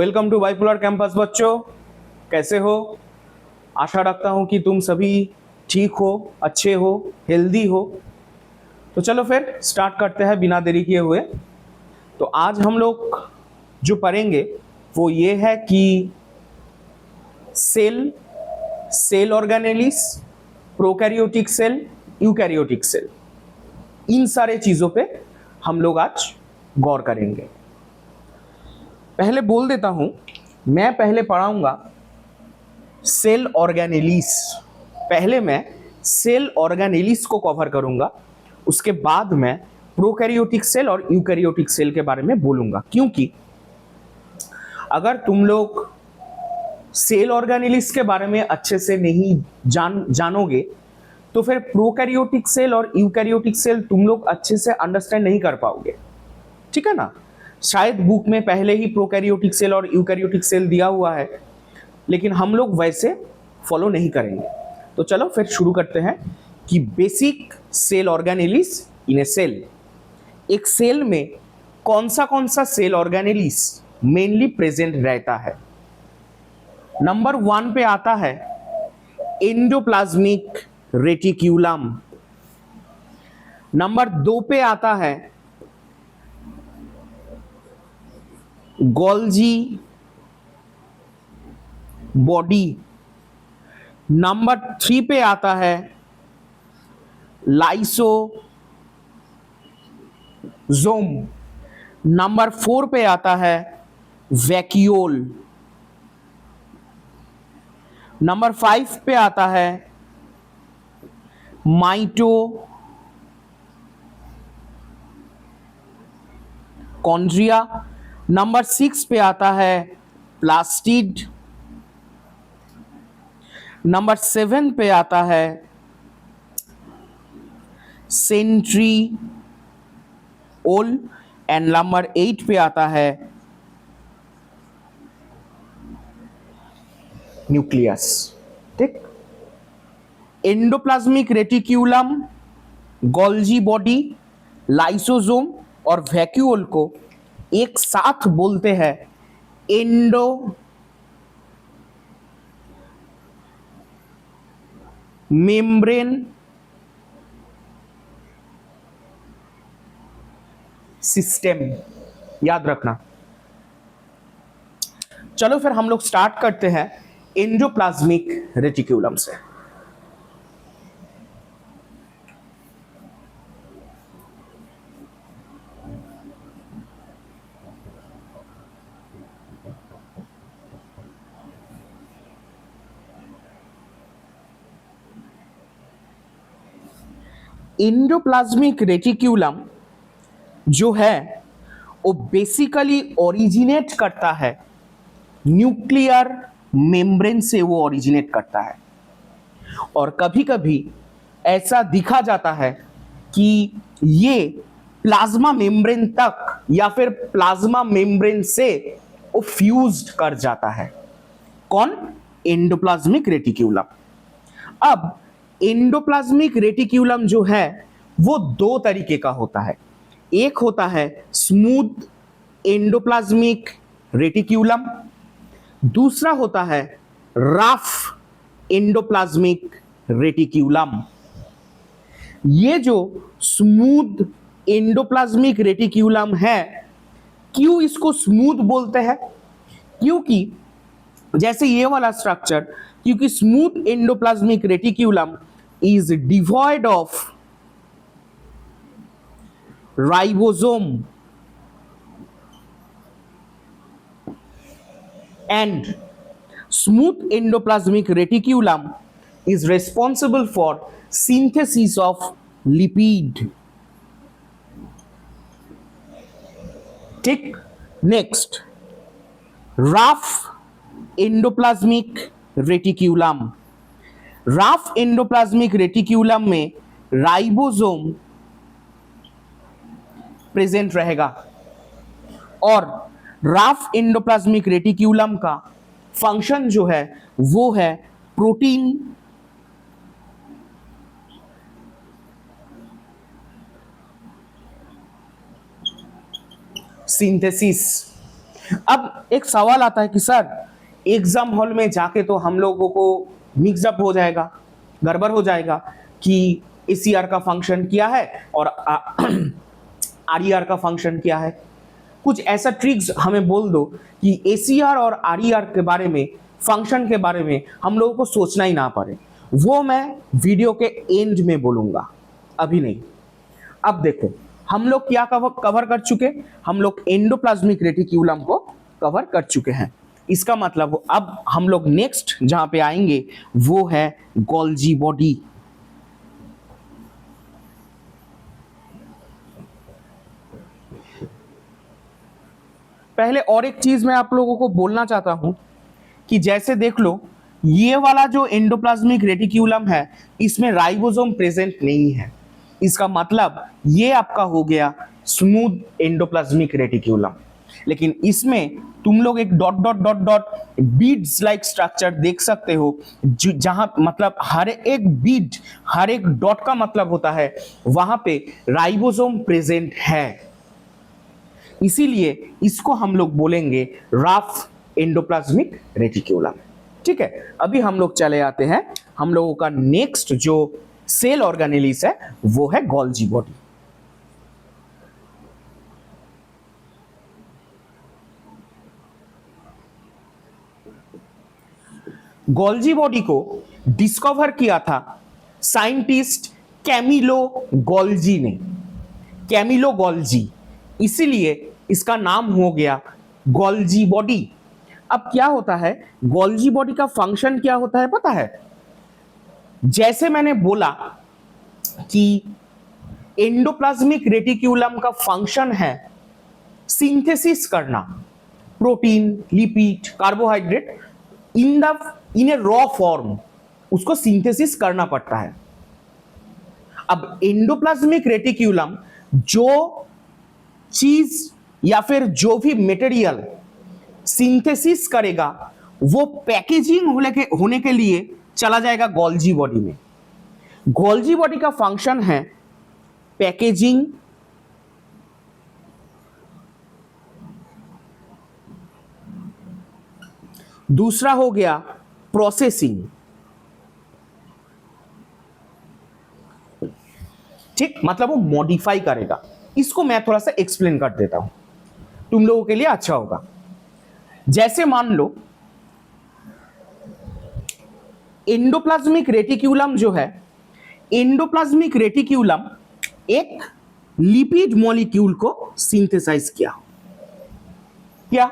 Welcome to bipolar campus बच्चों, कैसे हो? आशा रखता हूं कि तुम सभी ठीक हो, अच्छे हो, हेल्दी हो। तो चलो फिर स्टार्ट करते हैं बिना देरी किए हुए। तो आज हम लोग जो पढ़ेंगे वो ये है कि cell organelles, prokaryotic cell, eukaryotic cell, इन सारे चीजों पे हम लोग आज गौर करेंगे। पहले बोल देता हूं, मैं पहले पढ़ाऊंगा सेल ऑर्गेनेलिस। पहले मैं सेल ऑर्गेनेलिस को कवर करूंगा, उसके बाद मैं प्रोकैरियोटिक सेल और यूकैरियोटिक सेल के बारे में बोलूंगा। क्योंकि अगर तुम लोग सेल ऑर्गेनेलिस के बारे में अच्छे से नहीं जानोगे तो फिर प्रोकैरियोटिक सेल और यूकैरियोटिक सेल तुम लोग अच्छे से अंडरस्टैंड नहीं कर पाओगे, ठीक है ना? शायद बुक में पहले ही प्रोकैरियोटिक सेल और यूकैरियोटिक सेल दिया हुआ है, लेकिन हम लोग वैसे फॉलो नहीं करेंगे। तो चलो फिर शुरू करते हैं कि बेसिक सेल ऑर्गेनेलिस इन ए सेल। एक सेल में कौन सा सेल ऑर्गेनेलिस मेनली प्रेजेंट रहता है? नंबर 1 पे आता है एंडोप्लाज्मिक रेटिक्यूलम। नंबर 2 पे आता है गोल्जी बॉडी। नंबर 3 पे आता है लाइसोजोम। नंबर 4 पे आता है वैक्यूल। नंबर 5 पे आता है माइटोकॉन्ड्रिया। नंबर 6 पे आता है प्लास्टिड। नंबर 7 पे आता है सेंट्रिओल एंड नंबर 8 पे आता है न्यूक्लियस। ठीक, endoplasmic reticulum, Golgi body, lysosome और वैक्यूल को एक साथ बोलते हैं एंडो मेम्ब्रेन सिस्टम। याद रखना। चलो फिर हम लोग स्टार्ट करते हैं एंडोप्लाज्मिक रेटिक्यूलम से। एंडोप्लाज्मिक रेटिक्यूलम जो है वो बेसिकली ओरिजिनेट करता है न्यूक्लियर मेम्ब्रेन से। वो ओरिजिनेट करता है और कभी कभी ऐसा दिखा जाता है कि ये प्लाज्मा मेम्ब्रेन तक या फिर प्लाज्मा मेम्ब्रेन से वो फ्यूज्ड कर जाता है। कौन? Endoplasmic reticulum. अब एंडोप्लाज्मिक रेटिक्यूलम जो है वो 2 तरीके का होता है। एक होता है स्मूथ एंडोप्लाज्मिक रेटिक्यूलम, दूसरा होता है रफ एंडोप्लाज्मिक रेटिक्यूलम। ये जो स्मूथ एंडोप्लाज्मिक रेटिक्यूलम है, क्यों इसको स्मूथ बोलते हैं? क्योंकि जैसे ये वाला स्ट्रक्चर, क्योंकि smooth endoplasmic reticulum is devoid of ribosome and smooth endoplasmic reticulum is responsible for synthesis of lipid. ठीक, next rough endoplasmic reticulum. rough endoplasmic reticulum में राइबोसोम प्रेजेंट रहेगा और रफ एंडोप्लाज्मिक रेटिक्यूलम का फंक्शन जो है वो है प्रोटीन सिंथेसिस। अब एक सवाल आता है कि सर एग्जाम हॉल में जाके तो हम लोगों को मिक्सअप हो जाएगा, गड़बड़ हो जाएगा कि एसीआर का फंक्शन क्या है और आरईआर का फंक्शन क्या है। कुछ ऐसा ट्रिक्स हमें बोल दो कि एसीआर और आरईआर के बारे में, फंक्शन के बारे में हम लोगों को सोचना ही ना पड़े। वो मैं वीडियो के एंड में बोलूंगा, अभी नहीं। अब देखो हम लोग क्या कवर कर चुके, हम लोग एंडोप्लाज्मिक रेटिक्यूलम को कवर कर चुके हैं। इसका मतलब अब हम लोग नेक्स्ट जहां पे आएंगे वो है गोल्जी बॉडी। पहले और एक चीज मैं आप लोगों को बोलना चाहता हूं कि जैसे देख लो ये वाला जो एंडोप्लाज्मिक रेटिक्यूलम है इसमें राइबोसोम प्रेजेंट नहीं है। इसका मतलब ये आपका हो गया स्मूथ एंडोप्लाज्मिक रेटिक्यूलम। लेकिन इसमें तुम लोग एक dot dot dot dot beads like structure देख सकते हो, जहां मतलब हर एक बीड, हर एक डॉट का मतलब होता है वहां पे राइबोसोम प्रेजेंट है। इसीलिए इसको हम लोग बोलेंगे रफ एंडोप्लाज्मिक रेटिक्यूलम। ठीक है, अभी हम लोग चले आते हैं, हम लोगों का नेक्स्ट जो सेल ऑर्गेनेलिस है वो है गोल्जी बॉडी। गोल्जी बॉडी को डिस्कवर किया था साइंटिस्ट कैमिलो गोल्जी ने, कैमिलो गोल्जी, इसीलिए इसका नाम हो गया गोल्जी बॉडी। अब क्या होता है गोल्जी बॉडी का फंक्शन क्या होता है पता है? जैसे मैंने बोला कि एंडोप्लाज्मिक रेटिक्यूलम का फंक्शन है सिंथेसिस करना प्रोटीन, लिपिड, कार्बोहाइड्रेट इन ए रॉ फॉर्म, उसको सिंथेसिस करना पड़ता है। अब एंडोप्लाज्मिक रेटिक्यूलम जो चीज या फिर जो भी मटेरियल सिंथेसिस करेगा वो पैकेजिंग होने के लिए चला जाएगा गोल्जी बॉडी में। गोल्जी बॉडी का फंक्शन है पैकेजिंग, दूसरा हो गया प्रोसेसिंग। ठीक, मतलब वो मॉडिफाई करेगा। इसको मैं थोड़ा सा एक्सप्लेन कर देता हूं, तुम लोगों के लिए अच्छा होगा। जैसे मान लो एंडोप्लाज्मिक रेटिक्यूलम जो है, एंडोप्लाज्मिक रेटिक्यूलम एक लिपिड मॉलिक्यूल को सिंथेसाइज किया, क्या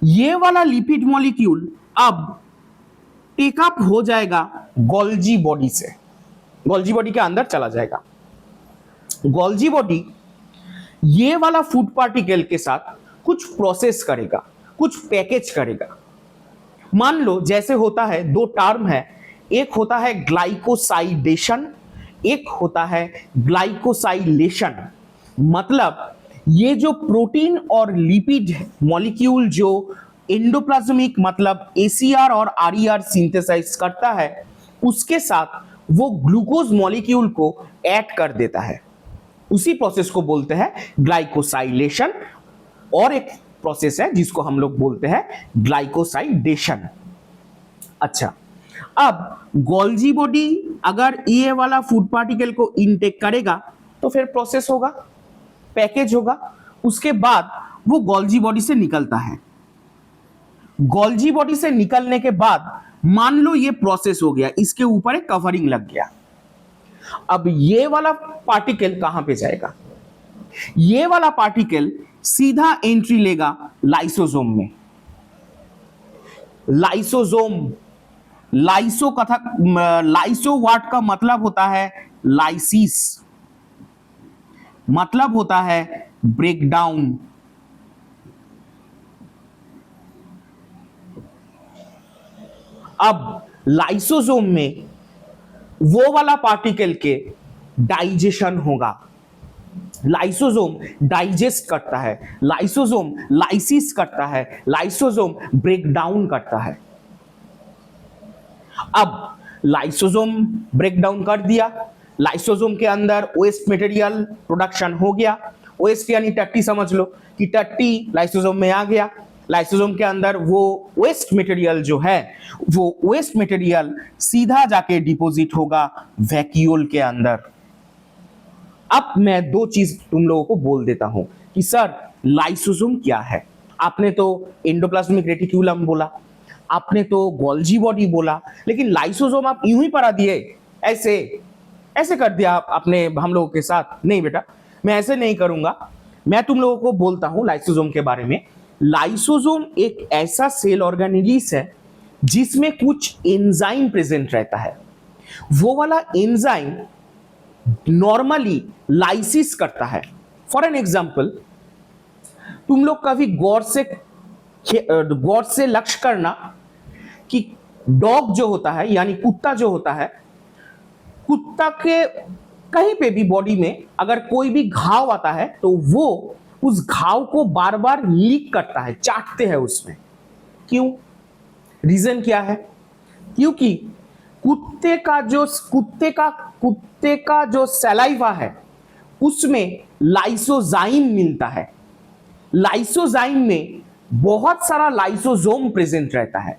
ये वाला लिपिड मॉलिक्यूल अब टेकअप हो जाएगा गोल्जी बॉडी से, गोल्जी बॉडी के अंदर चला जाएगा। गोल्जी बॉडी ये वाला फूड पार्टिकल के साथ कुछ प्रोसेस करेगा, कुछ पैकेज करेगा। मान लो जैसे होता है, दो टर्म है, एक होता है ग्लाइकोसाइडेशन, एक होता है ग्लाइकोसाइलेशन। मतलब ये जो प्रोटीन और लिपिड मॉलिक्यूल जो एंडोप्लाज्मिक मतलब एसीआर और आरईआर सिंथेसाइज करता है उसके साथ वो ग्लूकोज मॉलिक्यूल को ऐड कर देता है, उसी प्रोसेस को बोलते हैं ग्लाइकोसाइलेशन। और एक प्रोसेस है जिसको हम लोग बोलते हैं ग्लाइकोसाइडेशन। अच्छा, अब गोल्जी बॉडी अगर ये वाला फूड पार्टिकल को इनटेक करेगा तो फिर प्रोसेस होगा, पैकेज होगा, उसके बाद वो गोल्जी बॉडी से निकलता है। गोल्जी बॉडी से निकलने के बाद मान लो ये प्रोसेस हो गया, इसके ऊपर एक कवरिंग लग गया। अब ये वाला पार्टिकल कहां पे जाएगा? ये वाला पार्टिकल सीधा एंट्री लेगा लाइसोसोम में। लाइसोसोम, लाइसो वर्ड का मतलब होता है लाइसिस, मतलब होता है ब्रेकडाउन। अब लाइसोसोम में वो वाला पार्टिकल के डाइजेशन होगा। लाइसोसोम डाइजेस्ट करता है, लाइसोसोम लाइसिस करता है, लाइसोसोम ब्रेकडाउन करता है। अब लाइसोसोम ब्रेकडाउन कर दिया, लाइसोसोम के अंदर वेस्ट मटेरियल प्रोडक्शन हो गया, वेस्ट यानी टट्टी समझ लो कि टट्टी लाइसोसोम में आ गया, लाइसोसोम के अंदर वो वेस्ट मटेरियल जो है वो वेस्ट मटेरियल सीधा जाके डिपॉजिट होगा वैक्यूल के अंदर। अब मैं दो चीज तुम लोगों को बोल देता हूं कि सर लाइसोसोम क्या है। आपने तो एंडोप्लाज्मिक रेटिक्यूलम बोला, आपने तो गोल्जी बॉडी बोला, लेकिन लाइसोसोम आप यूं ही पढ़ा दिए, ऐसे ऐसे कर दिया आपने हम लोगों के साथ। नहीं बेटा, मैं ऐसे नहीं करूंगा। मैं तुम लोगों को बोलता हूं लाइसोसोम के बारे में। लाइसोसोम एक ऐसा सेल ऑर्गेनेलिस है जिसमें कुछ एंजाइम प्रेजेंट रहता है। वो वाला एंजाइम नॉर्मली लाइसिस करता है। फॉर एन एग्जाम्पल, तुम लोग कभी गौर से लक्ष्य करना कि डॉग जो होता है यानी कुत्ता जो होता है, कुत्ता के कहीं पे भी बॉडी में अगर कोई भी घाव आता है तो वो उस घाव को बार बार लीक करता है, चाटते हैं उसमें। क्यों? रीजन क्या है? क्योंकि कुत्ते का जो सलाइवा है उसमें लाइसोजाइम मिलता है। लाइसोजाइम में बहुत सारा लाइसोसोम प्रेजेंट रहता है।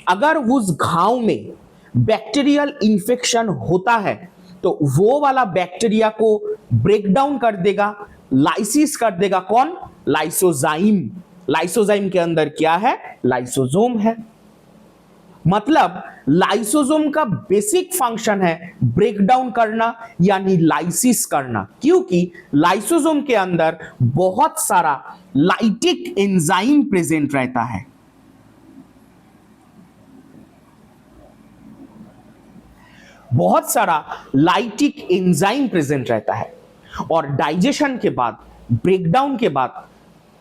अगर उस घाव में बैक्टीरियल इंफेक्शन होता है तो वो वाला बैक्टीरिया को ब्रेक डाउन कर देगा, लाइसिस कर देगा। कौन? लाइसोजाइम। लाइसोजाइम के अंदर क्या है? लाइसोसोम है। मतलब लाइसोसोम का बेसिक फंक्शन है ब्रेक डाउन करना यानी लाइसिस करना, क्योंकि लाइसोसोम के अंदर बहुत सारा लाइटिक एंजाइम प्रेजेंट रहता है। बहुत सारा लाइटिक एंजाइम प्रेजेंट रहता है और डाइजेशन के बाद, ब्रेकडाउन के बाद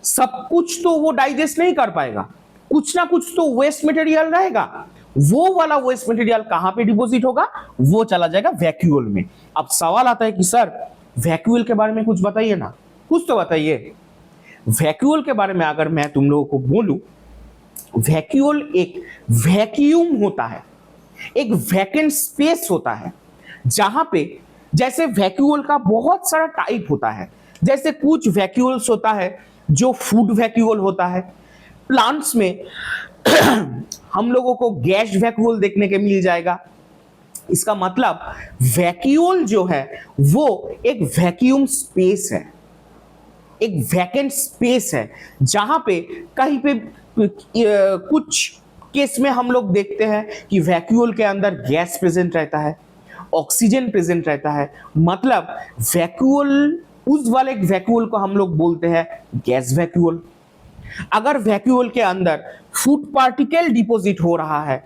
सब कुछ तो वो डाइजेस्ट नहीं कर पाएगा, कुछ ना कुछ तो वेस्ट मटेरियल रहेगा। वो वाला वेस्ट मटेरियल कहां पे डिपॉजिट होगा? वो चला जाएगा वैक्यूल में। अब सवाल आता है कि सर वैक्यूल के बारे में कुछ बताइए ना, कुछ तो बताइए। वैक्यूल के बारे में अगर मैं तुम लोगों को बोलूं, वैक्यूल एक वैक्यूम होता है, एक वैकेंट स्पेस होता है जहां पे, जैसे वैक्यूल का बहुत सारा टाइप होता है। जैसे कुछ वैक्यूल्स होता है जो फूड वैक्यूल होता है। प्लांट्स में हम लोगों को गैस वैक्यूल देखने के मिल जाएगा। इसका मतलब वैक्यूल जो है वो एक वैक्यूम स्पेस है, एक वैकेंट स्पेस है जहां पे कहीं पे कुछ केस में हम लोग देखते हैं कि वैक्यूल के अंदर गैस प्रेजेंट रहता है, ऑक्सीजन प्रेजेंट रहता है। मतलब वैक्यूल, उस वाले वैक्यूल को हम लोग बोलते हैं गैस वैक्यूल। अगर वैक्यूल के अंदर फूड पार्टिकल डिपॉजिट हो रहा है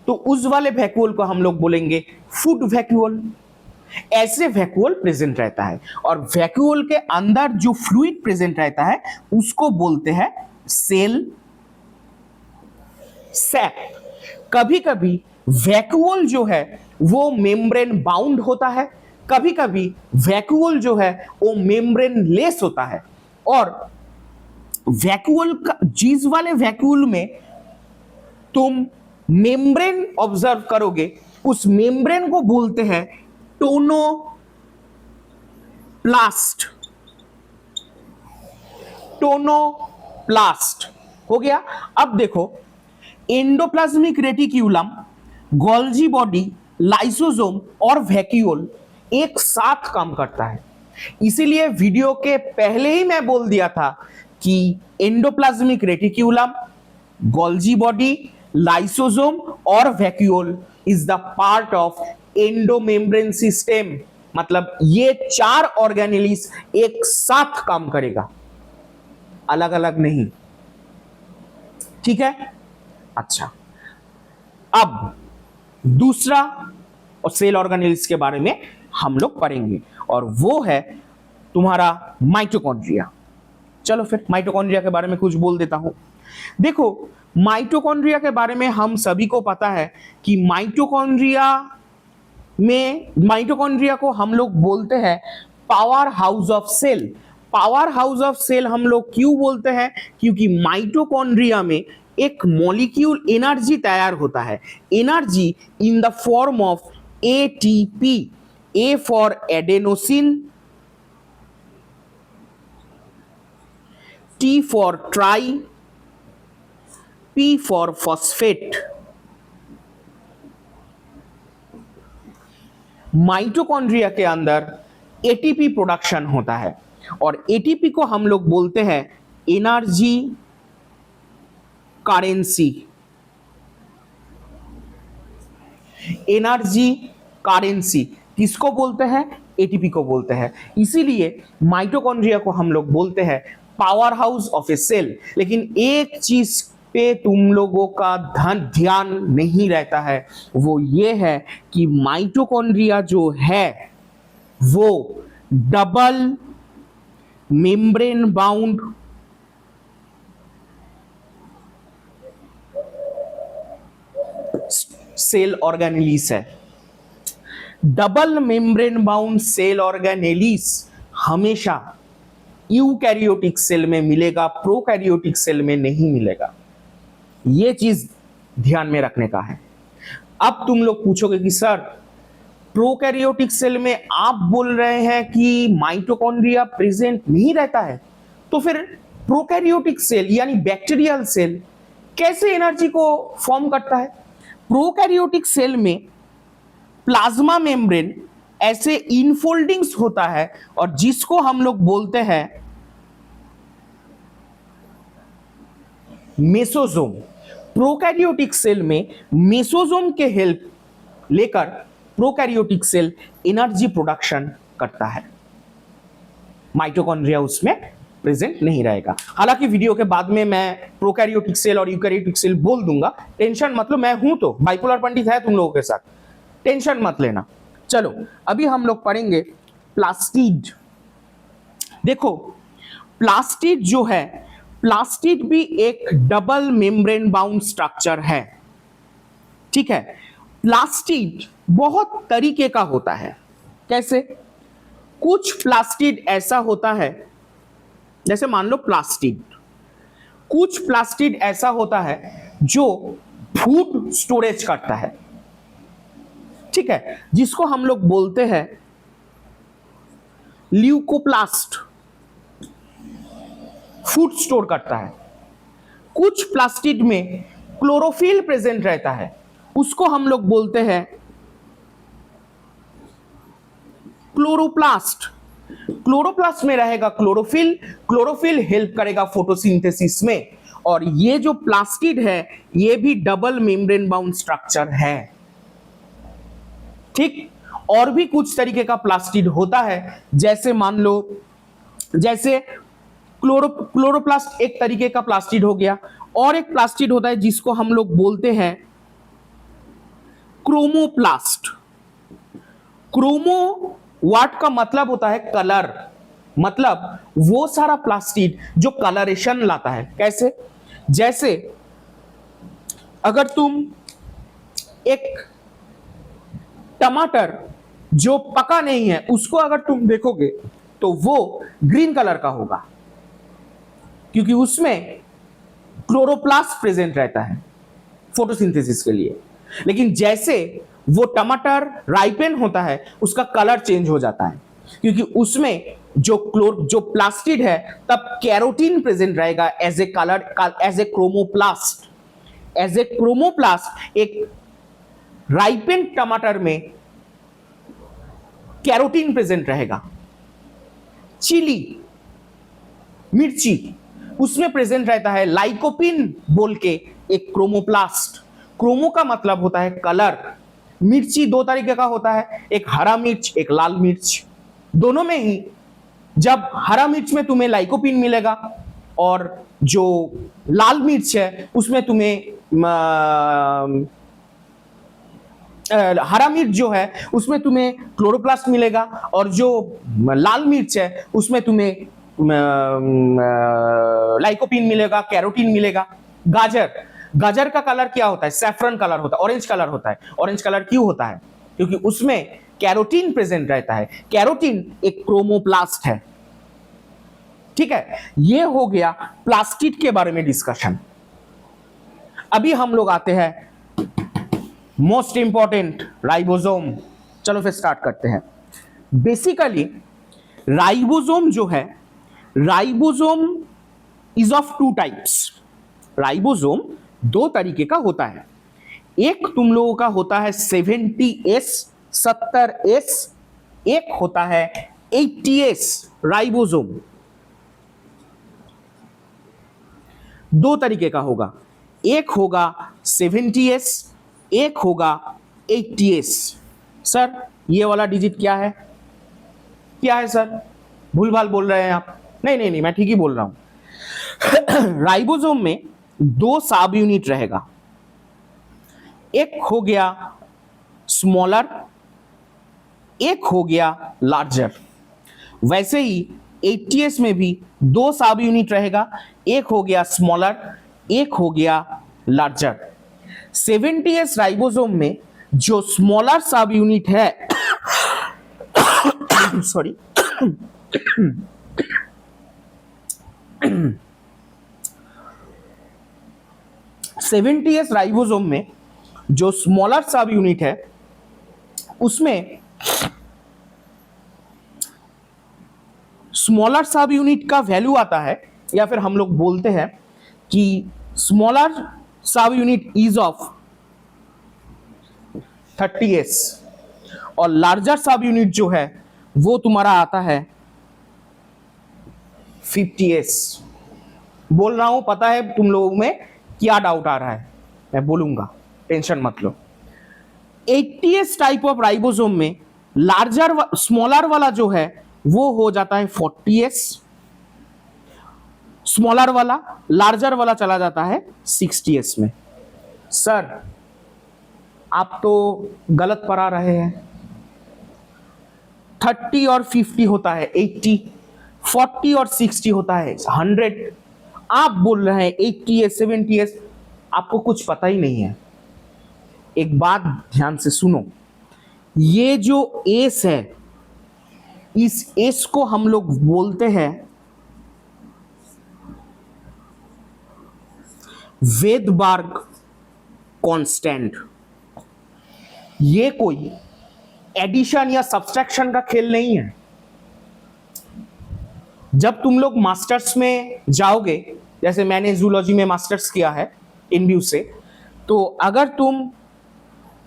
तो उस वाले वैक्यूल को हम लोग बोलेंगे फूड वैक्यूल। ऐसे वैक्यूल प्रेजेंट रहता है और वैक्यूल के अंदर जो फ्लूइड प्रेजेंट रहता है उसको बोलते हैं सेल सैक। कभी कभी वैक्यूल जो है वो मेम्ब्रेन बाउंड होता है, कभी कभी वैक्यूल जो है वो मेम्ब्रेन लेस होता है। और वैक्यूल का, जिस वाले वैक्यूल में तुम मेम्ब्रेन ऑब्जर्व करोगे उस मेम्ब्रेन को बोलते हैं टोनोप्लास्ट। टोनोप्लास्ट हो गया। अब देखो, endoplasmic reticulum, Golgi body, lysosome और वैक्यूल एक साथ काम करता है। इसीलिए वीडियो के पहले ही मैं बोल दिया था कि endoplasmic reticulum, Golgi body, lysosome और vacuole is the part of endomembrane system. मतलब ये चार ऑर्गेनेलिस एक साथ काम करेगा, अलग अलग नहीं। ठीक है? अच्छा, अब दूसरा और सेल ऑर्गेनेल्स के बारे में हम लोग पढ़ेंगे और वो है तुम्हारा माइटोकॉन्ड्रिया। चलो फिर माइटोकॉन्ड्रिया के बारे में कुछ बोल देता हूं। देखो, माइटोकॉन्ड्रिया के बारे में हम सभी को पता है कि माइटोकॉन्ड्रिया को हम लोग बोलते हैं power house of cell. Power house of cell हम लोग क्यों बोलते हैं? क्योंकि माइटोकॉन्ड्रिया में एक मॉलिक्यूल एनर्जी तैयार होता है, energy in the form of ATP. A for adenosine, T for tri, P for phosphate. Mitochondria के अंदर एटीपी प्रोडक्शन होता है और एटीपी को हम लोग बोलते हैं एनर्जी करेंसी। एनर्जी करेंसी किसको बोलते हैं? एटीपी को बोलते हैं। इसीलिए माइटोकॉन्ड्रिया को हम लोग बोलते हैं power house of a cell. लेकिन एक चीज पे तुम लोगों का ध्यान नहीं रहता है, वो ये है कि माइटोकॉन्ड्रिया जो है वो double membrane bound cell organelles है। Double membrane bound cell organelles हमेशा यूकैरियोटिक सेल में मिलेगा, प्रोकैरियोटिक सेल में नहीं मिलेगा। ये चीज ध्यान में रखने का है। अब तुम लोग पूछोगे कि सर प्रोकैरियोटिक सेल में आप बोल रहे हैं कि माइटोकॉन्ड्रिया प्रेजेंट नहीं रहता है, तो फिर प्रोकैरियोटिक सेल यानी बैक्टीरियल सेल कैसे एनर्जी को फॉर्म करता है? प्रोकैरियोटिक सेल में प्लाज्मा मेम्ब्रेन ऐसे इनफोल्डिंग्स होता है और जिसको हम लोग बोलते हैं मेसोसोम। प्रोकैरियोटिक सेल में मेसोसोम के हेल्प लेकर प्रोकैरियोटिक सेल एनर्जी प्रोडक्शन करता है। माइटोकॉन्ड्रिया उसमें प्रेजेंट नहीं रहेगा। हालांकि वीडियो के बाद में मैं प्रोकैरियोटिक सेल और यूकैरियोटिक सेल बोल दूंगा, टेंशन मतलब मैं हूं तो बाइपोलर पंडित है तुम लोगों के साथ, टेंशन मत लेना। चलो अभी हम लोग पढ़ेंगे प्लास्टिड। देखो प्लास्टिड जो है, प्लास्टिड भी एक डबल मेम्ब्रेन बाउंड स्ट्रक्चर है। ठीक है, प्लास्टिड बहुत तरीके का होता है। कैसे? कुछ प्लास्टिड ऐसा होता है, जैसे मान लो प्लास्टिड, कुछ प्लास्टिड ऐसा होता है जो फूड स्टोरेज करता है। ठीक है, जिसको हम लोग बोलते हैं ल्यूकोप्लास्ट, फूड स्टोर करता है। कुछ प्लास्टिड में क्लोरोफिल प्रेजेंट रहता है, उसको हम लोग बोलते हैं क्लोरोप्लास्ट। क्लोरोप्लास्ट में रहेगा क्लोरोफिल, क्लोरोफिल हेल्प करेगा फोटोसिंथेसिस में। और ये जो प्लास्टिड है ये भी डबल मेम्ब्रेन बाउंड स्ट्रक्चर है। ठीक, और भी कुछ तरीके का प्लास्टिड होता है, जैसे मान लो जैसे क्लोरोप्लास्ट एक तरीके का प्लास्टिड हो गया, और एक प्लास्टिड होता है जिसको हम लोग बोलते हैं क्रोमोप्लास्ट। क्रोमो वर्ड का मतलब होता है कलर, मतलब वो सारा प्लास्टिड जो कलरेशन लाता है। कैसे? जैसे अगर तुम एक टमाटर जो पका नहीं है उसको अगर तुम देखोगे तो वो ग्रीन कलर का होगा, क्योंकि उसमें क्लोरोप्लास्ट प्रेजेंट रहता है फोटोसिंथेसिस के लिए। लेकिन जैसे वो टमाटर राइपेन होता है उसका कलर चेंज हो जाता है, क्योंकि उसमें जो प्लास्टिड है तब कैरोटीन प्रेजेंट रहेगा as a colour, as a chromoplast. As a chromoplast एक राइपेन टमाटर में कैरोटीन प्रेजेंट रहेगा। चिली मिर्ची, उसमें प्रेजेंट रहता है लाइकोपिन बोल के एक क्रोमोप्लास्ट। क्रोमो का मतलब होता है कलर। मिर्ची दो तरीके का होता है, एक हरा मिर्च, एक लाल मिर्च। दोनों में ही जब हरा मिर्च में तुम्हें लाइकोपिन मिलेगा और जो लाल मिर्च है उसमें तुम्हें हरा मिर्च जो है उसमें तुम्हें क्लोरोप्लास्ट मिलेगा, और जो लाल मिर्च है उसमें तुम्हें लाइकोपिन मिलेगा, कैरोटीन मिलेगा। गाजर का कलर क्या होता है? सैफरन कलर होता है, ऑरेंज कलर होता है। ऑरेंज कलर क्यों होता है? क्योंकि उसमें कैरोटीन प्रेजेंट रहता है। कैरोटीन एक क्रोमोप्लास्ट है। ठीक है, ये हो गया प्लास्टिड के बारे में डिस्कशन। अभी हम लोग आते हैं मोस्ट इंपॉर्टेंट राइबोसोम। चलो फिर स्टार्ट करते हैं। बेसिकली राइबोसोम जो है, ribosome is of two types. Ribosome दो तरीके का होता है। एक तुम लोगों का होता है 70S 70S, एक होता है 80S राइबोसोम। दो तरीके का होगा, एक होगा 70S, एक होगा 80S। सर ये वाला डिजिट क्या है, क्या है सर? भूलभाल बोल रहे हैं आप? नहीं नहीं नहीं, मैं ठीक ही बोल रहा हूं। राइबोसोम में दो सब यूनिट रहेगा, एक हो गया स्मॉलर, एक हो गया लार्जर। वैसे ही 80S में भी दो सब यूनिट रहेगा, एक हो गया स्मॉलर, एक हो गया लार्जर। 70S राइबोसोम में जो स्मॉलर सब यूनिट है सॉरी 70S राइबोसोम में जो स्मॉलर सब यूनिट है उसमें स्मॉलर सब यूनिट का वैल्यू आता है, या फिर हम लोग बोलते हैं कि स्मॉलर सब यूनिट इज ऑफ 30S और लार्जर सब यूनिट जो है वो तुम्हारा आता है 50S। बोल रहा हूं, पता है तुम लोगों में क्या डाउट आ रहा है, मैं बोलूंगा, टेंशन मत लो। 80S टाइप ऑफ राइबोसोम में लार्जर स्मॉलर वाला जो है वो हो जाता है 40S, स्मॉलर वाला, लार्जर वाला चला जाता है 60S में। सर आप तो गलत पढ़ा रहे हैं, 30 और 50 होता है 80, 40 और 60 होता है 100। आप बोल रहे हैं 80S 70S, आपको कुछ पता ही नहीं है। एक बात ध्यान से सुनो, ये जो एस है, इस एस को हम लोग बोलते हैं वेदबार्ग कांस्टेंट। ये कोई एडिशन या सब्सट्रैक्शन का खेल नहीं है। जब तुम लोग मास्टर्स में जाओगे, जैसे मैंने जूलॉजी में मास्टर्स किया है इनव्यू से, तो अगर तुम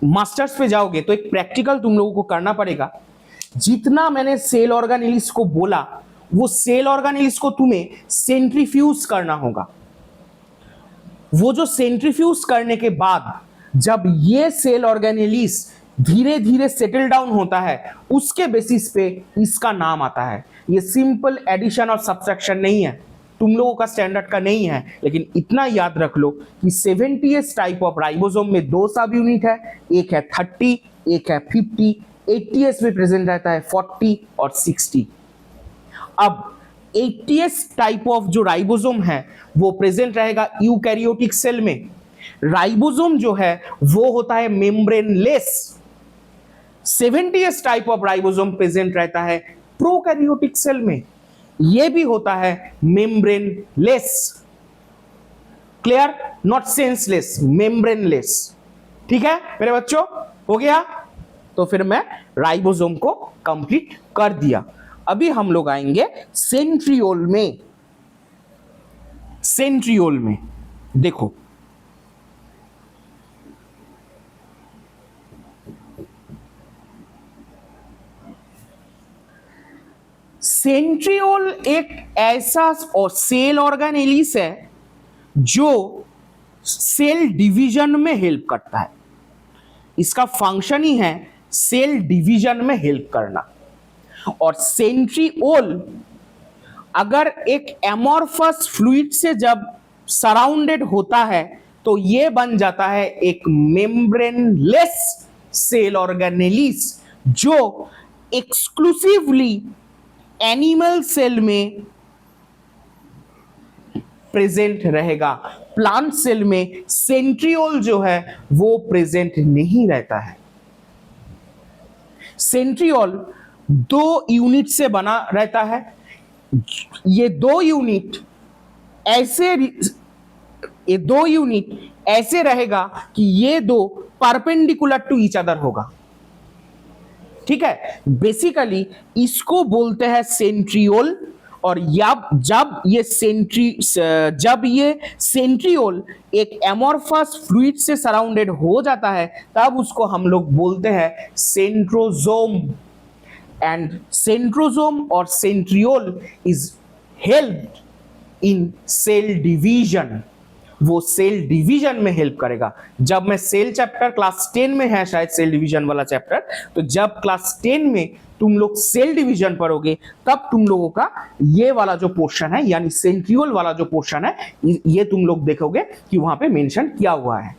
मास्टर्स पे जाओगे तो एक प्रैक्टिकल तुम लोगों को करना पड़ेगा। जितना मैंने सेल ऑर्गेनेलिस को बोला, वो सेल ऑर्गेनेलिस को तुम्हें सेंट्रीफ्यूज करना होगा। वो जो सेंट्रीफ्यूज करने के बाद जब ये सेल ऑर्गेनेलिस धीरे धीरे सेटल डाउन होता है, उसके बेसिस पे इसका नाम आता है। ये सिंपल एडिशन और सब्सट्रैक्शन नहीं है, तुम लोगों का स्टैंडर्ड का नहीं है। लेकिन इतना याद रख लो कि 70S टाइप ऑफ राइबोसोम में दो सब यूनिट है, एक है 30, एक है 50। 80S में प्रेजेंट रहता है 40 और 60। अब 80S टाइप ऑफ जो राइबोसोम है वो प्रेजेंट रहेगा यूकैरियोटिक सेल में। राइबोसोम जो है वो होता है membraneless. 70S type of ribosome present रहता है प्रोकैरियोटिक सेल में, ये भी होता है membraneless. Clear? Not senseless, membraneless. ठीक है मेरे बच्चों, हो गया? तो फिर मैं राइबोसोम को कंप्लीट कर दिया। अभी हम लोग आएंगे सेंट्रियोल में। सेंट्रियोल में देखो, सेंट्रियोल एक ऐसा सेल ऑर्गेनेलिस है जो सेल डिवीजन में हेल्प करता है। इसका फंक्शन ही है सेल डिवीजन में हेल्प करना। और सेंट्रियोल अगर एक एमॉर्फस फ्लूइड से जब सराउंडेड होता है तो यह बन जाता है एक मेम्ब्रेनलेस सेल ऑर्गेनेलिस जो एक्सक्लूसिवली एनिमल सेल में प्रेजेंट रहेगा। प्लांट सेल में सेंट्रियोल जो है वो प्रेजेंट नहीं रहता है। सेंट्रियोल दो यूनिट से बना रहता है। ये दो यूनिट ऐसे रहेगा कि ये दो परपेंडिकुलर टू ईच अदर होगा। ठीक है, बेसिकली इसको बोलते हैं सेंट्रियोल और जब ये सेंट्रियोल एक एमोर्फस फ्लूइड से सराउंडेड हो जाता है तब उसको हम लोग बोलते हैं सेंट्रोजोम। एंड सेंट्रोजोम और centriole is help in cell division. वो सेल डिवीजन में हेल्प करेगा। जब मैं सेल चैप्टर क्लास 10 में है शायद सेल डिवीजन वाला चैप्टर, तो जब क्लास 10 में तुम लोग सेल डिवीजन पढ़ोगे तब तुम लोगों का ये वाला जो पोर्शन है यानी सेंट्रियोल वाला जो पोर्शन है ये तुम लोग देखोगे कि वहां पे मेंशन किया हुआ है।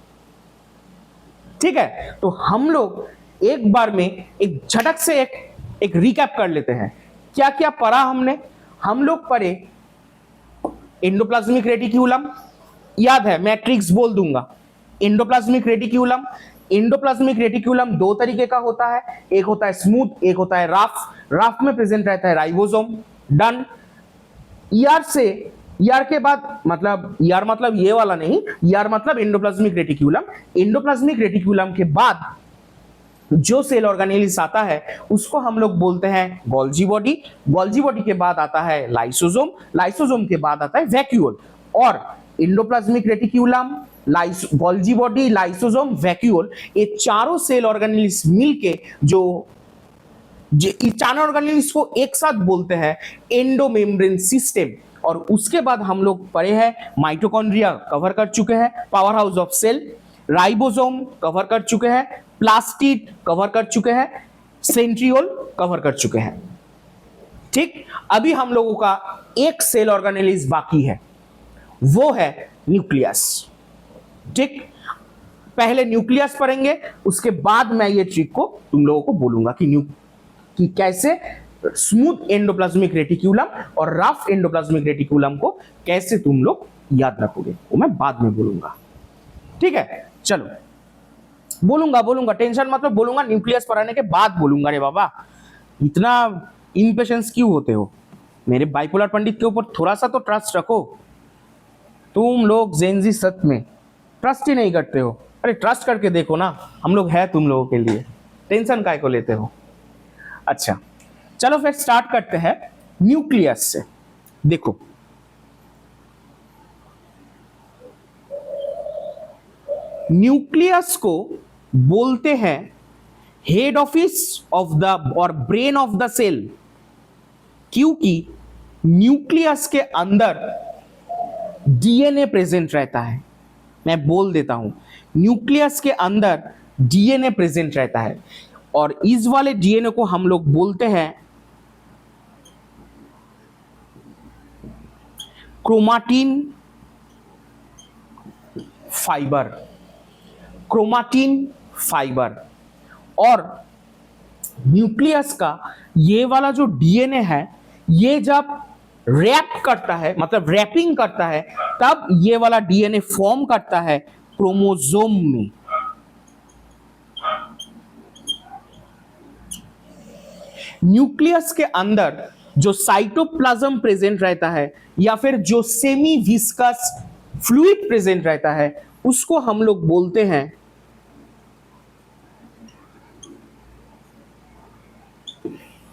ठीक है, तो हम लोग एक बार में एक झटक से एक रिकैप कर लेते हैं। क्या क्या पढ़ा हमने? हम लोग पढ़े एंडोप्लाज्मिक रेटिक्यूलम, याद है मैं ट्रिक्स बोल दूंगा। एंडोप्लाज्मिक रेटिक्यूलम, एंडोप्लाज्मिक रेटिक्यूलम दो तरीके का होता है, एक होता है स्मूथ, एक होता है राफ। राफ में प्रेजेंट रहता है राइबोसोम। डन। ईआर के बाद मतलब ईआर मतलब ये वाला नहीं, ईआर मतलब एंडोप्लाज्मिक रेटिक्यूलम। एंडोप्लाज्मिक रेटिक्यूलम के बाद जो सेल ऑर्गेनेलिस आता है उसको हम लोग बोलते हैं गोल्जी बॉडी। गोल्जी बॉडी के बाद आता है लाइसोसोम। लाइसोसोम के बाद आता है वैक्यूल। और endoplasmic reticulum, Golgi body, lysosome, vacuole, ये चारों सेल ऑर्गेनेलिस मिलके जो चारों ऑर्गेनेलिस को एक साथ बोलते हैं एंडोमेम्ब्रेन सिस्टम। और उसके बाद हम लोग पढ़े हैं माइटोकॉन्ड्रिया कवर कर चुके हैं, power house of cell, ribosome cover कर चुके हैं, प्लास्टिड कवर कर चुके हैं, सेंट्रियोल कवर कर चुके हैं। ठीक, अभी हम लोगों का एक सेल ऑर्गेनेलिस बाकी है, वो है न्यूक्लियस। ठीक, पहले न्यूक्लियस पढ़ेंगे, उसके बाद मैं ये ट्रिक को तुम लोगों को बोलूंगा कि कैसे स्मूथ एंडोप्लाज्मिक रेटिक्यूलम और रफ एंडोप्लाज्मिक रेटिक्यूलम को कैसे तुम लोग याद रखोगे, वो मैं बाद में बोलूंगा। ठीक है, चलो बोलूंगा, टेंशन मतलब बोलूंगा, न्यूक्लियस पढ़ाने के बाद बोलूंगा। रे बाबा, इतना इम्पेशेंस क्यों होते हो? मेरे बाइपोलर पंडित के ऊपर थोड़ा सा तो ट्रस्ट रखो। तुम लोग जेनजी सत में ट्रस्ट ही नहीं करते हो। अरे ट्रस्ट करके देखो ना, हम लोग हैं तुम लोगों के लिए, टेंशन काय को लेते हो? अच्छा चलो फिर स्टार्ट करते हैं न्यूक्लियस से। देखो न्यूक्लियस को बोलते हैं हेड ऑफिस ऑफ द और ब्रेन ऑफ द सेल, क्योंकि न्यूक्लियस के अंदर डीएनए प्रेजेंट रहता है। मैं बोल देता हूं, न्यूक्लियस के अंदर डीएनए प्रेजेंट रहता है और इस वाले डीएनए को हम लोग बोलते हैं क्रोमाटिन फाइबर। Chromatin fibre. और न्यूक्लियस का ये वाला जो डीएनए है, ये जब रैप करता है मतलब रैपिंग करता है, तब ये वाला डीएनए फॉर्म करता है क्रोमोसोम में। न्यूक्लियस के अंदर जो साइटोप्लाज्म प्रेजेंट रहता है या फिर जो सेमी विस्कस फ्लूइड प्रेजेंट रहता है, उसको हम लोग बोलते हैं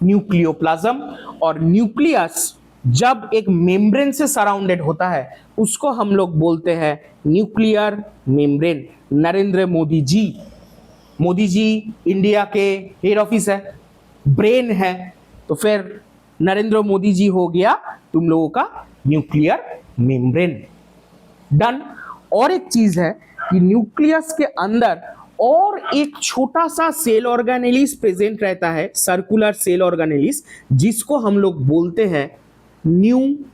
न्यूक्लियोप्लाज्म। और न्यूक्लियस जब एक मेम्ब्रेन से सराउंडेड होता है उसको हम लोग बोलते हैं nuclear membrane. Narendra Modi ji India के हेड ऑफिस है, ब्रेन है, तो फिर नरेंद्र मोदी जी हो गया तुम लोगों का न्यूक्लियर मेम्ब्रेन। डन। और एक चीज है कि न्यूक्लियस के अंदर और एक छोटा सा सेल ऑर्गेनेलिस प्रेजेंट रहता है, सर्कुलर सेल ऑर्गेनेलिस, जिसको हम लोग बोलते हैं न्यूक्लियोसोम।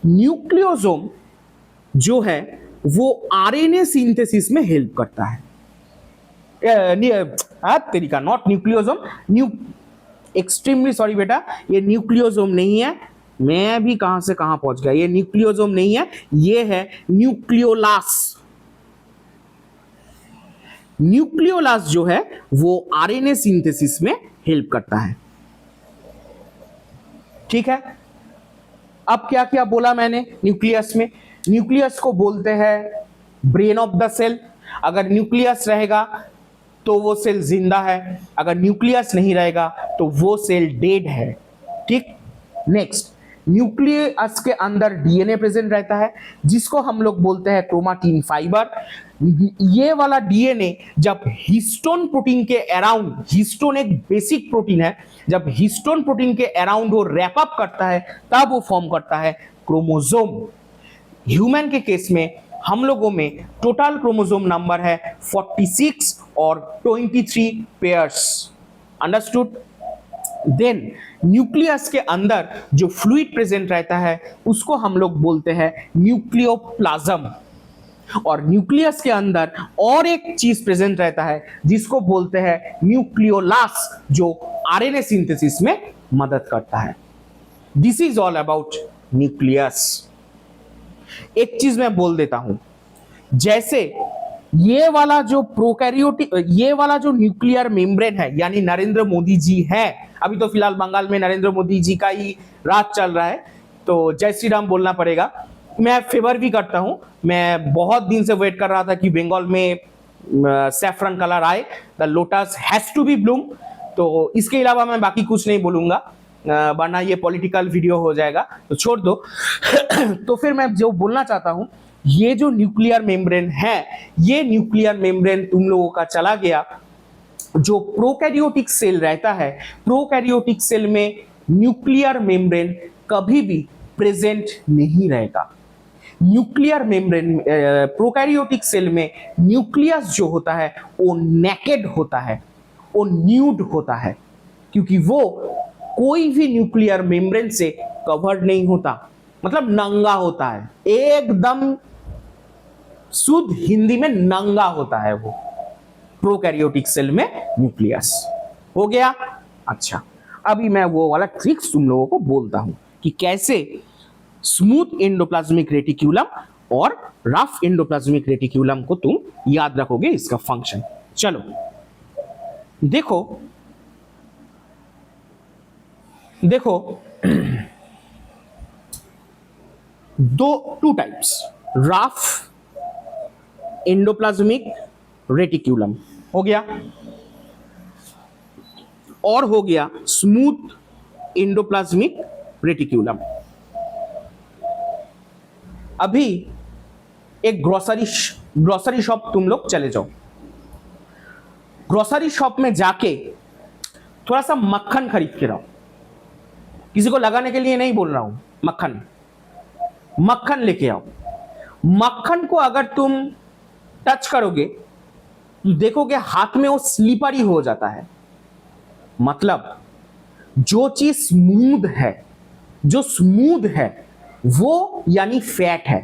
न्यूक्लियोसोम जो है वो आरएनए सिंथेसिस में हेल्प करता है। तरीका नॉट न्यूक्लियोसोम, एक्सट्रीमली सॉरी बेटा, ये न्यूक्लियोसोम नहीं है। मैं भी कहां से कहां पहुंच गया। ये न्यूक्लियोसोम नहीं है, ये है न्यूक्लियोलास। न्यूक्लियोलास जो है वो आरएनए सिंथेसिस में हेल्प करता है। ठीक है, अब क्या क्या बोला मैंने न्यूक्लियस में? न्यूक्लियस को बोलते हैं ब्रेन ऑफ द सेल। अगर न्यूक्लियस रहेगा तो वो सेल जिंदा है, अगर न्यूक्लियस नहीं रहेगा तो वो सेल डेड है। ठीक। नेक्स्ट, न्यूक्लियस के अंदर डीएनए प्रेजेंट रहता है जिसको हम लोग बोलते हैं क्रोमाटिन फाइबर। ये वाला डीएनए जब हिस्टोन प्रोटीन के अराउंड, हिस्टोन एक बेसिक प्रोटीन है, जब हिस्टोन प्रोटीन के अराउंड वो रैप अप करता है तब वो फॉर्म करता है क्रोमोसोम। ह्यूमन के केस में हम लोगों में टोटल क्रोमोसोम नंबर है 46 और 23 पेयर्स। अंडरस्टूड। देन न्यूक्लियस के अंदर जो फ्लूइड प्रेजेंट रहता है उसको हम लोग बोलते हैं न्यूक्लियोप्लाज्म। और न्यूक्लियस के अंदर और एक चीज प्रेजेंट रहता है जिसको बोलते हैं न्यूक्लियोलास, जो आरएनए सिंथेसिस में मदद करता है। This is all about nucleus. एक चीज मैं बोल देता हूं, जैसे ये वाला जो प्रोकैरियोटिक, ये वाला जो न्यूक्लियर मेम्ब्रेन है, यानी नरेंद्र मोदी जी है, अभी तो फिलहाल बंगाल में नरेंद्र मोदी जी का ही राज चल रहा है तो जय श्री राम बोलना पड़ेगा। मैं फेवर भी करता हूं, मैं बहुत दिन से वेट कर रहा था कि बंगाल में सैफरन कलर आए, the lotus has to be bloom. तो इसके अलावा मैं बाकी कुछ नहीं बोलूंगा वरना ये पॉलिटिकल वीडियो हो जाएगा, तो छोड़ दो। तो फिर मैं जो बोलना चाहता हूं, ये जो न्यूक्लियर मेम्ब्रेन है, ये न्यूक्लियर मेम्ब्रेन तुम लोगों का चला गया। जो प्रोकैरियोटिक सेल रहता है, प्रोकैरियोटिक सेल में न्यूक्लियर मेम्ब्रेन कभी भी प्रेजेंट नहीं रहेगा। न्यूक्लियर मेम्ब्रेन, प्रोकैरियोटिक सेल में न्यूक्लियस जो होता है वो नेकेड होता है, वो न्यूड होता है, क्योंकि वो कोई भी न्यूक्लियर मेम्ब्रेन से कवर्ड नहीं होता, मतलब नंगा होता है, एकदम शुद्ध हिंदी में नंगा होता है वो प्रोकैरियोटिक सेल में न्यूक्लियस। हो गया। अच्छा, अभी मैं वो वाला ट्रिक्स तुम लोगों को बोलता हूं कि कैसे स्मूथ एंडोप्लाज्मिक रेटिक्यूलम और रफ एंडोप्लाज्मिक रेटिक्यूलम को तुम याद रखोगे, इसका फंक्शन। चलो देखो two types, rough endoplasmic reticulum हो गया, और हो गया स्मूथ एंडोप्लाज्मिक रेटिक्यूलम। अभी एक ग्रोसरी शॉप तुम लोग चले जाओ, ग्रोसरी शॉप में जाके थोड़ा सा मक्खन खरीद के लाओ। किसी को लगाने के लिए नहीं बोल रहा हूं, मक्खन लेके आओ। मक्खन को अगर तुम टच करोगे तो देखोगे हाथ में वो स्लिपरी हो जाता है, मतलब जो चीज स्मूथ है, जो स्मूथ है वो यानी फैट है।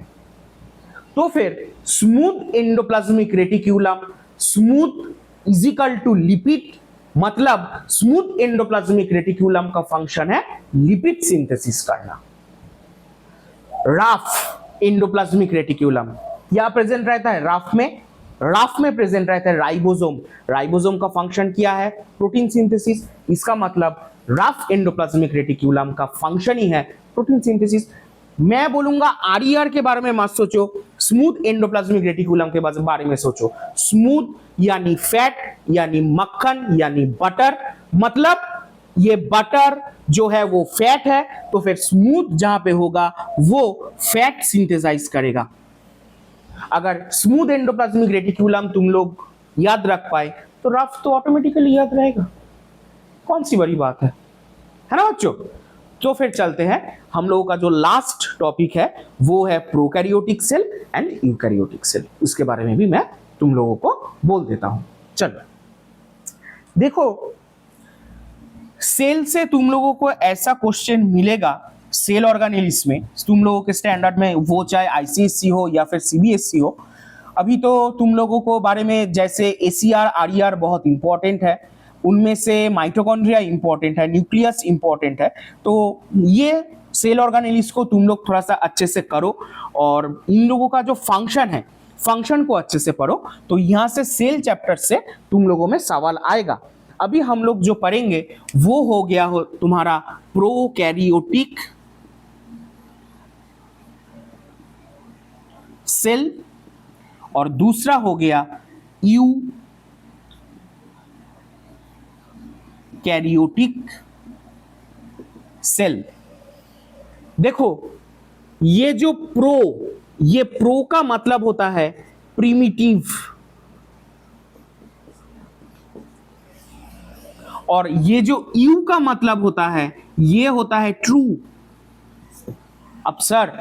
तो फिर smooth endoplasmic reticulum, smooth is equal to lipid, मतलब स्मूथ एंडोप्लाज्मिक रेटिक्यूलम का फंक्शन है लिपिड सिंथेसिस करना। रफ एंडोप्लाज्मिक रेटिक्यूलम क्या प्रेजेंट रहता है? रफ में प्रेजेंट रहता है राइबोसोम। राइबोसोम का फंक्शन क्या है? Protein synthesis. इसका मतलब रफ एंडोप्लाज्मिक रेटिक्यूलम का फंक्शन ही है प्रोटीन सिंथेसिस। मैं बोलूंगा आरईआर के बारे में मत सोचो, स्मूथ एंडोप्लाज्मिक रेटिक्यूलम के बारे में सोचो। स्मूथ यानी फैट, यानी मक्खन, यानी बटर, मतलब ये बटर जो है वो फैट है, तो फिर स्मूथ जहां पे होगा वो फैट सिंथेसाइज करेगा। अगर स्मूथ एंडोप्लाज्मिक रेटिक्यूलम तुम लोग याद रख पाए तो रफ तो ऑटोमेटिकली याद रहेगा, कौन सी बड़ी बात है ना बच्चों। तो फिर चलते हैं, हम लोगों का जो लास्ट टॉपिक है वो है prokaryotic cell and eukaryotic cell. उसके बारे में भी मैं तुम लोगों को बोल देता हूं। चलो देखो, सेल से तुम लोगों को ऐसा क्वेश्चन मिलेगा सेल ऑर्गेनेलिस में, तुम लोगों के स्टैंडर्ड में, वो चाहे आईसीएसई हो या फिर सीबीएसई हो। अभी तो तुम लोगों को बारे में जैसे एसीआर, आरईआर बहुत इंपॉर्टेंट है, उनमें से माइटोकॉन्ड्रिया इंपॉर्टेंट है, न्यूक्लियस इंपॉर्टेंट है। तो ये सेल ऑर्गेनेलिस को तुम लोग थोड़ा सा अच्छे से करो और इन लोगों का जो फंक्शन है, फंक्शन को अच्छे से पढ़ो। तो यहां से सेल चैप्टर से तुम लोगों में सवाल आएगा। अभी हम लोग जो पढ़ेंगे वो हो गया हो तुम्हारा प्रोकैरियोटिक सेल और दूसरा हो गया प्रोकैरियोटिक सेल। देखो ये जो ये प्रो का मतलब होता है प्रिमिटिव, और ये जो यू का मतलब होता है ये होता है ट्रू। अब सर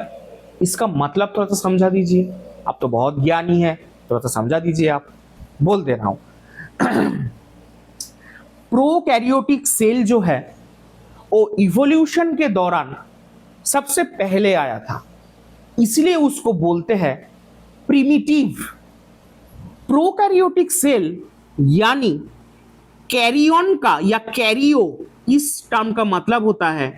इसका मतलब थोड़ा सा समझा दीजिए, आप तो बहुत ज्ञानी है, थोड़ा सा समझा दीजिए। आप बोल दे रहा हूं प्रोकैरियोटिक सेल जो है वो इवोल्यूशन के दौरान सबसे पहले आया था, इसलिए उसको बोलते हैं प्रिमिटिव। प्रोकैरियोटिक सेल यानी कैरियन का या कैरियो, इस टर्म का मतलब होता है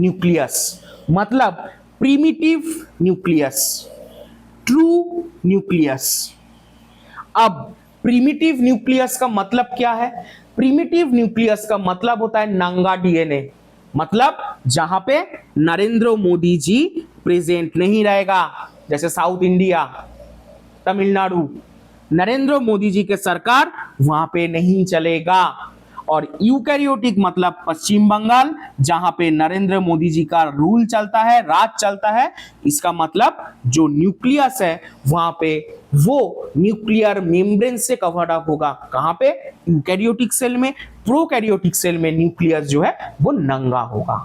न्यूक्लियस, मतलब प्रिमिटिव न्यूक्लियस, ट्रू न्यूक्लियस। अब प्रिमिटिव न्यूक्लियस का मतलब क्या है? प्रिमिटिव न्यूक्लियस का मतलब होता है नंगा डीएनए, मतलब जहां पे नरेंद्र मोदी जी प्रेजेंट नहीं रहेगा, जैसे साउथ इंडिया, तमिलनाडु, नरेंद्र मोदी जी के सरकार वहां पे नहीं चलेगा। और यूकैरियोटिक मतलब पश्चिम बंगाल, जहां पे नरेंद्र मोदी जी का रूल चलता है, राज चलता है। इसका मतलब जो न्यूक्लियस है वहां पे वो न्यूक्लियर मेम्ब्रेन से कवर्ड अप होगा। कहां पे? यूकैरियोटिक सेल में। प्रोकैरियोटिक सेल में न्यूक्लियस जो है वो नंगा होगा।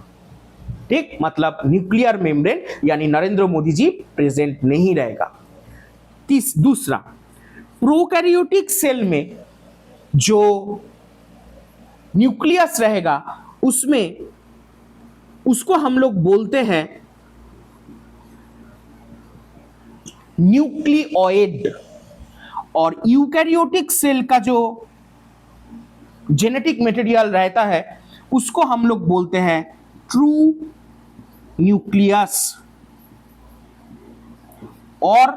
ठीक, मतलब न्यूक्लियर मेम्ब्रेन यानी नरेंद्र मोदी जी प्रेजेंट नहीं रहेगा। दूसरा, प्रोकैरियोटिक सेल में जो न्यूक्लियस रहेगा उसमें उसको हम लोग बोलते हैं न्यूक्लियोइड, और यूकैरियोटिक सेल का जो जेनेटिक मटेरियल रहता है उसको हम लोग बोलते हैं ट्रू न्यूक्लियस और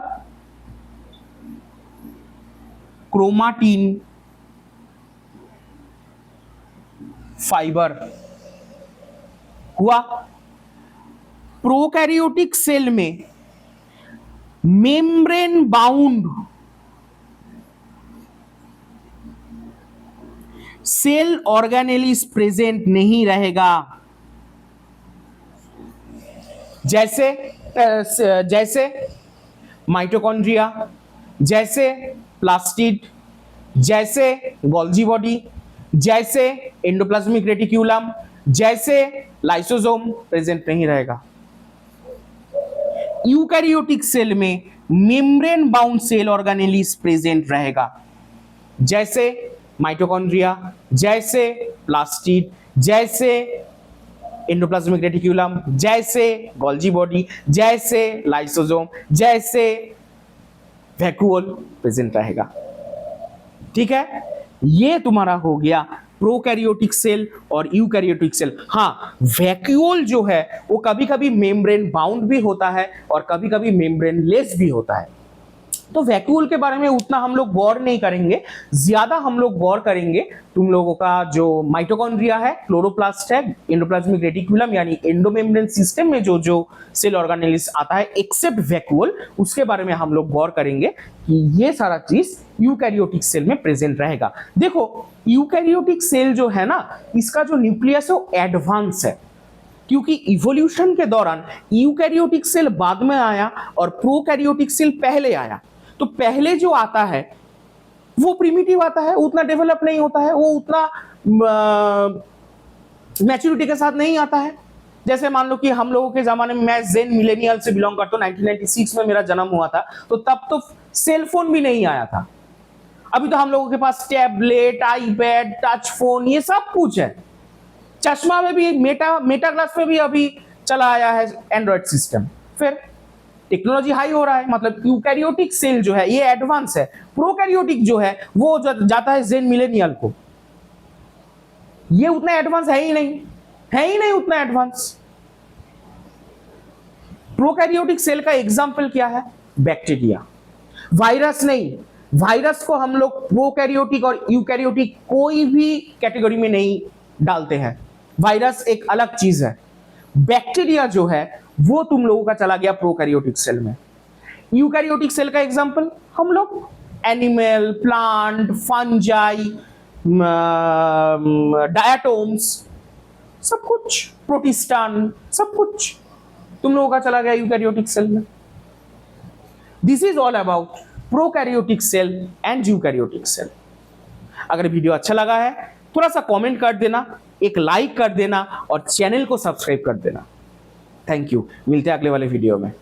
क्रोमाटिन फाइबर हुआ। प्रोकैरियोटिक सेल में membrane bound cell organelles present नहीं रहेगा। जैसे माइटोकॉन्ड्रिया, जैसे प्लास्टिड, जैसे गोल्जी बॉडी, जैसे एंडोप्लाज्मिक रेटिक्यूलम, जैसे लाइसोसोम प्रेजेंट नहीं रहेगा। यूकैरियोटिक सेल में membrane bound cell organelles present रहेगा, जैसे माइटोकॉन्ड्रिया, जैसे प्लास्टिड, जैसे एंडोप्लाज्मिक रेटिक्यूलम, जैसे गोल्जी बॉडी, जैसे लाइसोसोम, जैसे वैक्यूल प्रेजेंट रहेगा। ठीक है, ये तुम्हारा हो गया प्रोकैरियोटिक सेल और यूकैरियोटिक सेल। हाँ, वैक्यूल जो है वो कभी कभी मेम्ब्रेन बाउंड भी होता है और कभी कभी मेम्ब्रेन लेस भी होता है। तो वैक्यूल के बारे में उतना हम लोग गौर नहीं करेंगे, ज्यादा हम लोग गौर करेंगे तुम लोगों का जो माइटोकॉन्ड्रिया है, क्लोरोप्लास्ट है, एंडोप्लाज्मिक रेटिक्यूलम यानी एंडोमेम्ब्रेन सिस्टम में जो जो सेल ऑर्गेनेलिस आता है एक्सेप्ट वैक्यूल, उसके बारे में हम लोग गौर करेंगे कि ये सारा चीज यूकैरियोटिक सेल में प्रेजेंट रहेगा। देखो यूकैरियोटिक सेल जो है ना, इसका जो न्यूक्लियस है वो एडवांस है, क्योंकि इवोल्यूशन के दौरान यूकैरियोटिक सेल बाद में आया और प्रोकैरियोटिक सेल पहले आया। तो पहले जो आता है वो प्रिमिटिव आता है, उतना डेवलप नहीं होता है, वो उतना मैच्योरिटी के साथ नहीं आता है। जैसे मान लो कि हम लोगों के जमाने में, मैं जेन मिलेनियल से बिलोंग करता हूं, 1996 में मेरा जन्म हुआ था, तो तब तो सेल फोन भी नहीं आया था। अभी तो हम लोगों के पास टैबलेट, आईपैड, टच फोन, ये सब कुछ है। चश्मा में भी मेटा ग्लास में भी अभी चला आया है एंड्रॉइड सिस्टम। फिर टेक्नोलॉजी हाई हो रहा है, मतलब यूकैरियोटिक सेल जो है ये एडवांस है। प्रोकैरियोटिक जो है वो जाता है जेन मिलेनियल को, ये उतना एडवांस है ही नहीं उतना एडवांस। प्रोकैरियोटिक सेल का एग्जाम्पल क्या है? बैक्टीरिया, वायरस नहीं। वायरस को हम लोग प्रोकैरियोटिक और यूकैरियोटिक कोई भी कैटेगरी में नहीं डालते हैं, वायरस एक अलग चीज है। बैक्टीरिया जो है वो तुम लोगों का चला गया प्रोकैरियोटिक सेल में। यूकैरियोटिक सेल का एग्जांपल हम लोग एनिमल, प्लांट, फंजाई, डायटोम्स, सब कुछ, प्रोटिस्टान, सब कुछ तुम लोगों का चला गया यूकैरियोटिक सेल में। This is all about prokaryotic cell and eukaryotic cell. अगर वीडियो अच्छा लगा है थोड़ा सा कमेंट कर देना, एक लाइक कर देना और चैनल को सब्सक्राइब कर देना। थैंक यू, मिलते हैं अगले वाले वीडियो में।